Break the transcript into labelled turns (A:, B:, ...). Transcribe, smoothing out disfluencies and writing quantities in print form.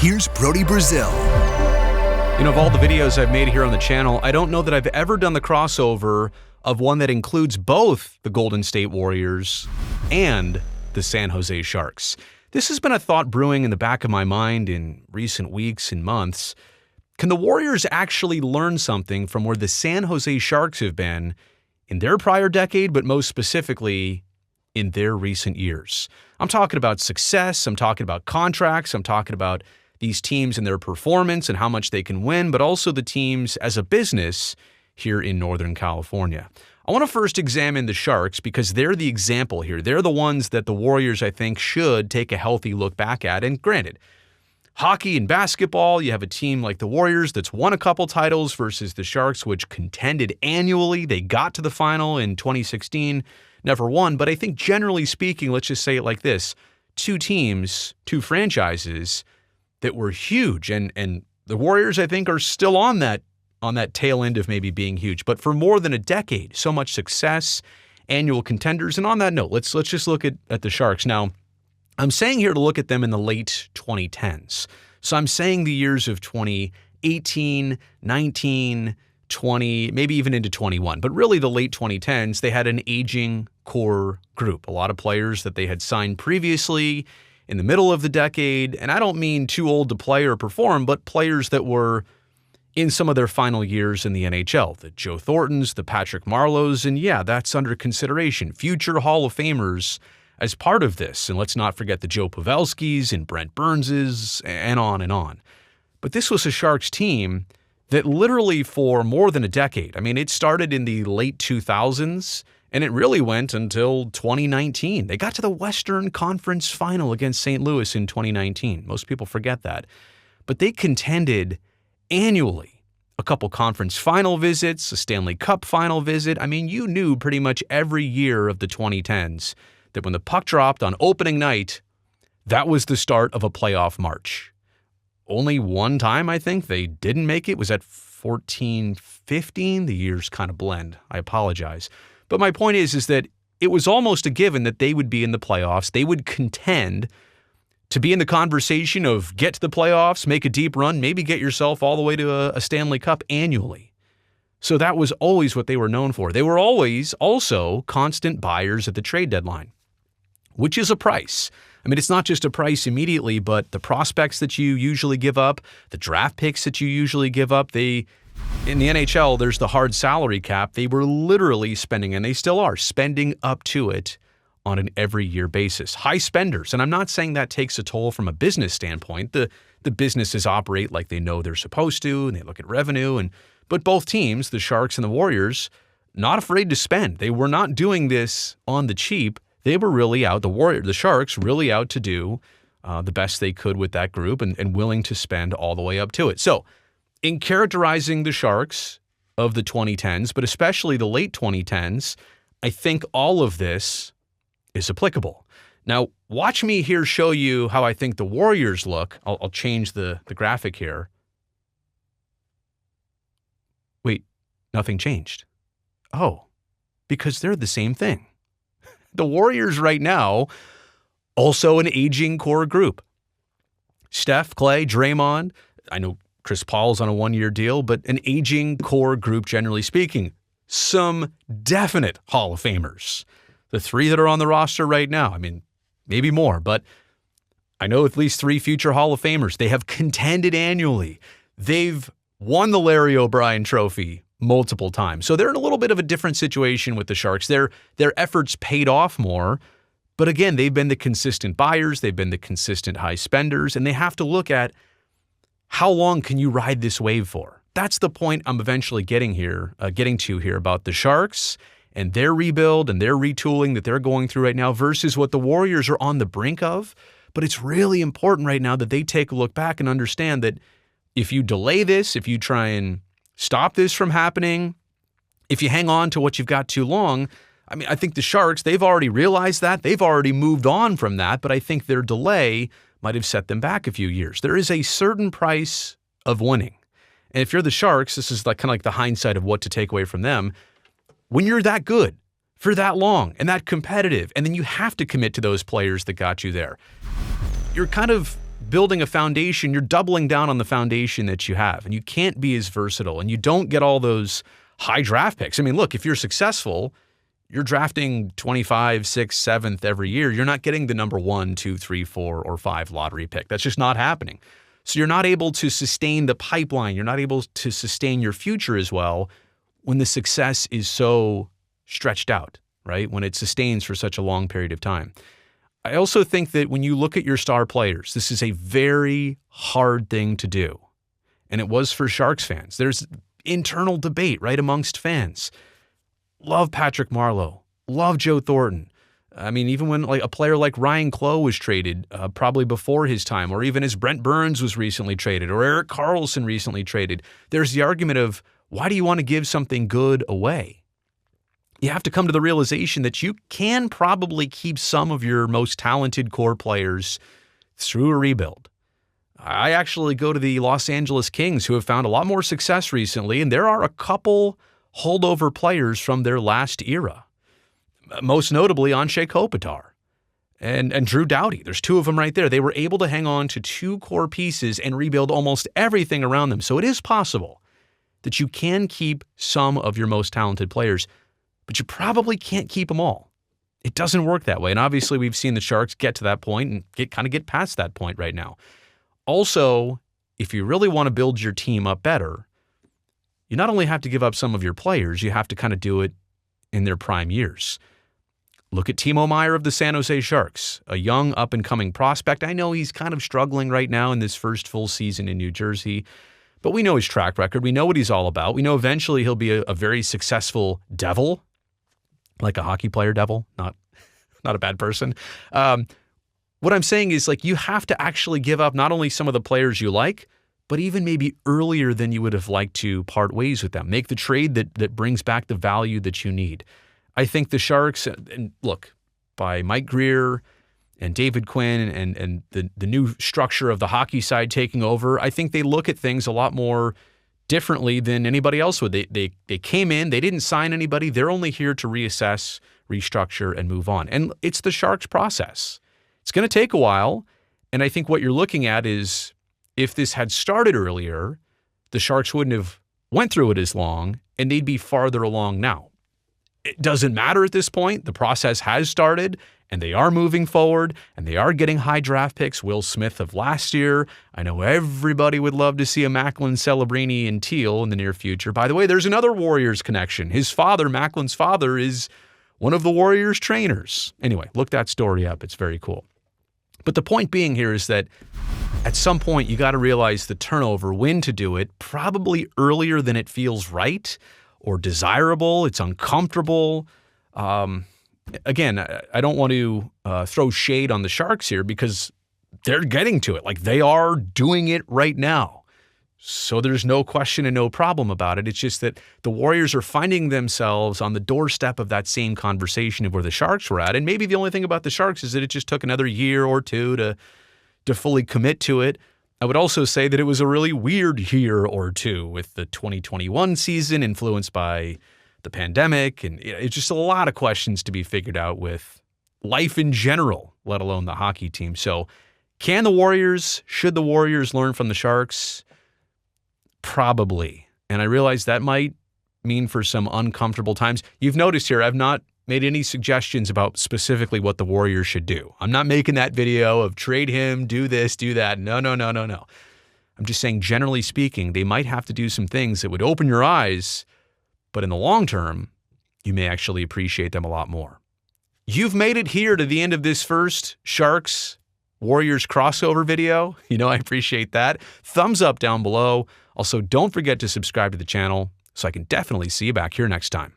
A: here's Brody Brazil.
B: Of all the videos I've made here on the channel, I don't know that I've ever done the crossover of one that includes both the Golden State Warriors and the San Jose Sharks. This has been a thought brewing in the back of my mind in recent weeks and months. Can the Warriors actually learn something from where the San Jose Sharks have been in their prior decade, but most specifically in their recent years? I'm talking about success, I'm talking about contracts, I'm talking about these teams and their performance and how much they can win, but also the teams as a business here in Northern California. I want to first examine the Sharks because they're the example here. They're the ones that the Warriors, I think, should take a healthy look back at. And granted, hockey and basketball, you have a team like the Warriors that's won a couple titles versus the Sharks, which contended annually. They got to the final in 2016, never won. But I think generally speaking, let's just say it like this, two teams, two franchises that were huge. And the Warriors, I think, are still on that tail end of maybe being huge. But for more than a decade, so much success, annual contenders. And on that note, let's just look at the Sharks. Now, I'm saying here to look at them in the late 2010s. So I'm saying the years of 2018, 19, 20, maybe even into 21. But really the late 2010s, they had an aging core group. A lot of players that they had signed previously in the middle of the decade. And I don't mean too old to play or perform, but players that were in some of their final years in the NHL. The Joe Thorntons, the Patrick Marleaus, and yeah, that's under consideration. Future Hall of Famers as part of this. And let's not forget the Joe Pavelskis and Brent Burnses and on and on. But this was a Sharks team that literally for more than a decade, I mean, it started in the late 2000s and it really went until 2019. They got to the Western Conference Final against St. Louis in 2019. Most people forget that. But they contended annually. A couple conference final visits, a Stanley Cup final visit. I mean, you knew pretty much every year of the 2010s that when the puck dropped on opening night, that was the start of a playoff march. Only one time, I think, they didn't make it was at 14-15. The years kind of blend. I apologize. But my point is that it was almost a given that they would be in the playoffs. They would contend to be in the conversation of get to the playoffs, make a deep run, maybe get yourself all the way to a Stanley Cup annually. So that was always what they were known for. They were always also constant buyers at the trade deadline, which is a price. I mean, it's not just a price immediately, but the prospects that you usually give up, the draft picks that you usually give up, in the NHL, there's the hard salary cap. They were literally spending, and they still are, spending up to it on an every year basis. High spenders. And I'm not saying that takes a toll from a business standpoint. The businesses operate like they know they're supposed to, and they look at revenue. But both teams, the Sharks and the Warriors, not afraid to spend. They were not doing this on the cheap. They were really out, the Sharks really out to do the best they could with that group and willing to spend all the way up to it. So in characterizing the Sharks of the 2010s, but especially the late 2010s, I think all of this is applicable. Now, watch me here show you how I think the Warriors look. I'll change the graphic here. Wait, nothing changed. Oh, because they're the same thing. The Warriors right now, also an aging core group. Steph, Clay, Draymond, I know Chris Paul's on a one-year deal, but an aging core group, generally speaking. Some definite Hall of Famers. The three that are on the roster right now, I mean, maybe more, but I know at least three future Hall of Famers. They have contended annually. They've won the Larry O'Brien Trophy multiple times. So they're in a little bit of a different situation with the Sharks. Their efforts paid off more, but again, they've been the consistent buyers. They've been the consistent high spenders, and they have to look at how long can you ride this wave for? That's the point I'm eventually getting to here about the Sharks and their rebuild and their retooling that they're going through right now versus what the Warriors are on the brink of. But it's really important right now that they take a look back and understand that if you delay this, if you try and stop this from happening, if you hang on to what you've got too long, I mean, I think the Sharks, they've already realized that. They've already moved on from that, but I think their delay might have set them back a few years. There is a certain price of winning. And if you're the Sharks, this is kind of like the hindsight of what to take away from them. When you're that good for that long and that competitive, and then you have to commit to those players that got you there, you're kind of building a foundation, you're doubling down on the foundation that you have, and you can't be as versatile, and you don't get all those high draft picks. I mean, look, if you're successful, you're drafting 25, 6th, 7th every year. You're not getting the number 1, 2, 3, 4, or 5 lottery pick. That's just not happening. So you're not able to sustain the pipeline. You're not able to sustain your future as well when the success is so stretched out, right? When it sustains for such a long period of time. I also think that when you look at your star players, this is a very hard thing to do. And it was for Sharks fans. There's internal debate right amongst fans. Love Patrick Marleau. Love Joe Thornton. I mean, even when like a player like Ryan Clough was traded probably before his time, or even as Brent Burns was recently traded, or Erik Karlsson recently traded, there's the argument of, why do you want to give something good away? You have to come to the realization that you can probably keep some of your most talented core players through a rebuild. I actually go to the Los Angeles Kings, who have found a lot more success recently, and there are a couple holdover players from their last era. Most notably Anze Kopitar and Drew Doughty. There's 2 of them right there. They were able to hang on to 2 core pieces and rebuild almost everything around them. So it is possible that you can keep some of your most talented players, but you probably can't keep them all. It doesn't work that way. And obviously we've seen the Sharks get to that point and get past that point right now. Also, if you really want to build your team up better, you not only have to give up some of your players, you have to kind of do it in their prime years. Look at Timo Meier of the San Jose Sharks, a young up-and-coming prospect. I know he's kind of struggling right now in this first full season in New Jersey, but we know his track record. We know what he's all about. We know eventually he'll be a very successful Devil, like a hockey player Devil, not a bad person. What I'm saying is, like, you have to actually give up not only some of the players you like, but even maybe earlier than you would have liked to part ways with them. Make the trade that brings back the value that you need. I think the Sharks, and look, by Mike Grier and David Quinn and the new structure of the hockey side taking over, I think they look at things a lot more differently than anybody else would. They came in, they didn't sign anybody. They're only here to reassess, restructure, and move on. And it's the Sharks process. It's going to take a while, and I think what you're looking at is, if this had started earlier, the Sharks wouldn't have went through it as long, and they'd be farther along now. It doesn't matter at this point. The process has started, and they are moving forward, and they are getting high draft picks. Will Smith of last year. I know everybody would love to see a Macklin, Celebrini, and Teal in the near future. By the way, there's another Warriors connection. His father, Macklin's father, is one of the Warriors trainers. Anyway, look that story up. It's very cool. But the point being here is that at some point, you got to realize the turnover, when to do it, probably earlier than it feels right or desirable. It's uncomfortable. Again, I don't want to throw shade on the Sharks here, because they're getting to it. Like, they are doing it right now. So there's no question and no problem about it. It's just that the Warriors are finding themselves on the doorstep of that same conversation of where the Sharks were at. And maybe the only thing about the Sharks is that it just took another year or two to fully commit to it. I would also say that it was a really weird year or two with the 2021 season influenced by the pandemic. And it's just a lot of questions to be figured out with life in general, let alone the hockey team. So should the Warriors learn from the Sharks? Probably. And I realize that might mean for some uncomfortable times. You've noticed here, I've not made any suggestions about specifically what the Warriors should do. I'm not making that video of trade him, do this, do that. No. I'm just saying, generally speaking, they might have to do some things that would open your eyes, but in the long term, you may actually appreciate them a lot more. You've made it here to the end of this first Sharks Warriors crossover video. I appreciate that. Thumbs up down below. Also, don't forget to subscribe to the channel so I can definitely see you back here next time.